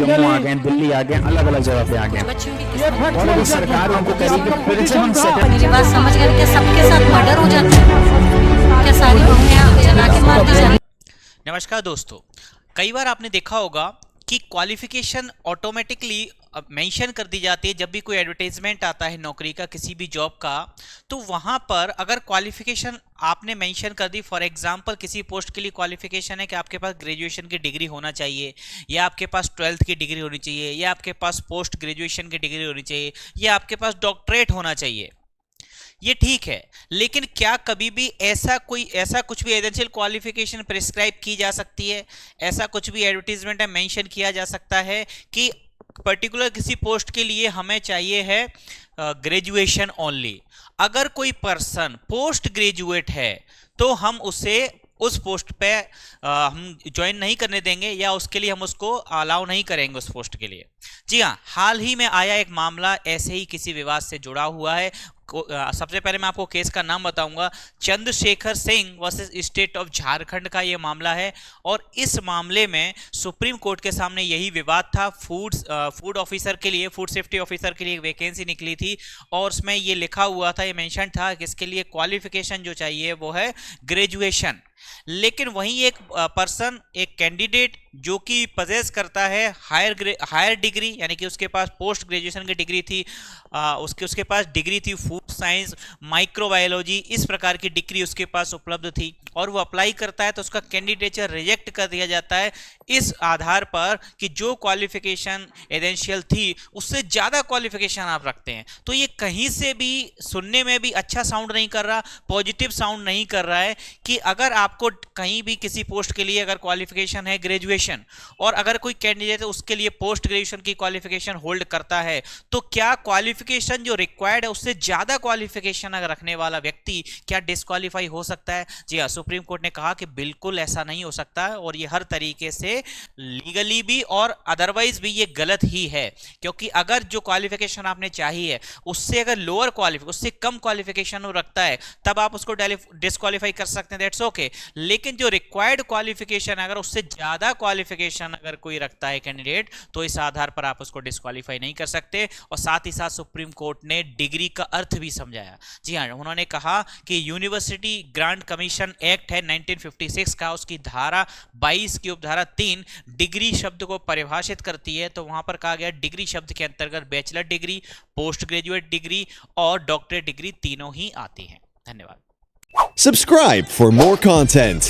जम्मू आ गए, दिल्ली आ गए, अलग अलग जगह पे आ गए, और अभी सरकार उनको कहेगी कि फिर से हम मेरी बात समझ गए? क्या सबके साथ मर्डर हो जाता है? क्या सारी बहुएं जला के मार दी जाती? नमस्कार दोस्तों, कई बार आपने देखा होगा कि क्वालिफिकेशन ऑटोमेटिकली मेंशन कर दी जाती है जब भी कोई एडवर्टाइजमेंट आता है नौकरी का, किसी भी जॉब का, तो वहां पर अगर क्वालिफिकेशन आपने मेंशन कर दी, फॉर एग्जांपल किसी पोस्ट के लिए क्वालिफिकेशन है कि आपके पास ग्रेजुएशन की डिग्री होना चाहिए, या आपके पास 12th की डिग्री होनी चाहिए, या आपके पास पोस्ट ग्रेजुएशन की डिग्री होनी चाहिए, या आपके पास डॉक्टरेट होना चाहिए, ये ठीक है। लेकिन क्या कभी भी ऐसा कुछ भी एसेंशियल क्वालिफिकेशन प्रिस्क्राइब की जा सकती है? ऐसा कुछ भी एडवर्टीजमेंट में मेंशन किया जा सकता है कि पर्टिकुलर किसी पोस्ट के लिए हमें चाहिए है ग्रेजुएशन ओनली? अगर कोई पर्सन पोस्ट ग्रेजुएट है तो हम उसे उस पोस्ट पे हम ज्वाइन नहीं करने देंगे, या उसके लिए हम उसको अलाउ नहीं करेंगे उस पोस्ट के लिए। जी हाँ, हाल ही में आया एक मामला ऐसे ही किसी विवाद से जुड़ा हुआ है। सबसे पहले मैं आपको केस का नाम बताऊंगा। Chandrashekhar Singh versus state of Jharkhand का ये मामला है, और इस मामले में सुप्रीम कोर्ट के सामने यही विवाद था। फूड ऑफिसर के लिए, फूड सेफ्टी ऑफिसर के लिए एक वैकेंसी निकली थी, और उसमें ये लिखा हुआ था, ये मेंशन था कि इसके लिए क्वालिफिकेशन जो चाहिए वो है ग्रेजुएशन। लेकिन वहीं एक पर्सन, एक कैंडिडेट जो कि पजेस करता है हायर डिग्री, यानी कि उसके पास पोस्ट ग्रेजुएशन की डिग्री थी, उसके पास डिग्री थी फूड साइंस, माइक्रोबायोलॉजी, इस प्रकार की डिग्री उसके पास उपलब्ध थी, और वो अप्लाई करता है तो उसका कैंडिडेचर रिजेक्ट कर दिया जाता है इस आधार पर कि जो क्वालिफिकेशन एसेंशियल थी उससे ज़्यादा क्वालिफिकेशन आप रखते हैं। तो ये कहीं से भी सुनने में भी अच्छा साउंड नहीं कर रहा, पॉजिटिव साउंड नहीं कर रहा है कि अगर आपको कहीं भी किसी पोस्ट के लिए अगर क्वालिफिकेशन है ग्रेजुएशन, और अगर कोई कैंडिडेट उसके लिए पोस्ट ग्रेजुएशन की क्वालिफिकेशन होल्ड करता है, तो क्या क्वालिफिकेशन जो रिक्वायर्ड है उससे ज़्यादा क्वालिफिकेशन अगर रखने वाला व्यक्ति क्या डिस्क्वालीफाई हो सकता है? जी हाँ, सुप्रीम कोर्ट ने कहा कि बिल्कुल ऐसा नहीं हो सकता है, और ये हर तरीके से लीगली भी और अदरवाइज भी ये गलत ही है। क्योंकि अगर जो क्वालिफिकेशन आपने चाहिए है उससे अगर लोअर क्वालिफिकेशन, उससे कम क्वालिफिकेशन वो रखता है, तब आप उसको डिस्क्वालीफाई कर सकते हैं, दैट्स ओके। लेकिन जो रिक्वायर्ड क्वालिफिकेशन अगर उससे ज्यादा क्वालिफिकेशन अगर कोई रखता है कैंडिडेट, तो इस आधार पर आप उसको डिस्क्वालीफाई नहीं कर सकते। और साथ ही साथ सुप्रीम कोर्ट ने डिग्री का अर्थ भी समझाया। जी हाँ, उन्होंने कहा कि यूनिवर्सिटी ग्रांट कमीशन एक्ट है 1956 का, उसकी धारा 22 की उपधारा 3 डिग्री शब्द को परिभाषित करती है। तो वहां पर कहा गया डिग्री शब्द के अंतर्गत bachelor degree, post graduate degree और डॉक्टरेट डिग्री तीनों ही आती हैं। धन्यवाद। Subscribe for more content.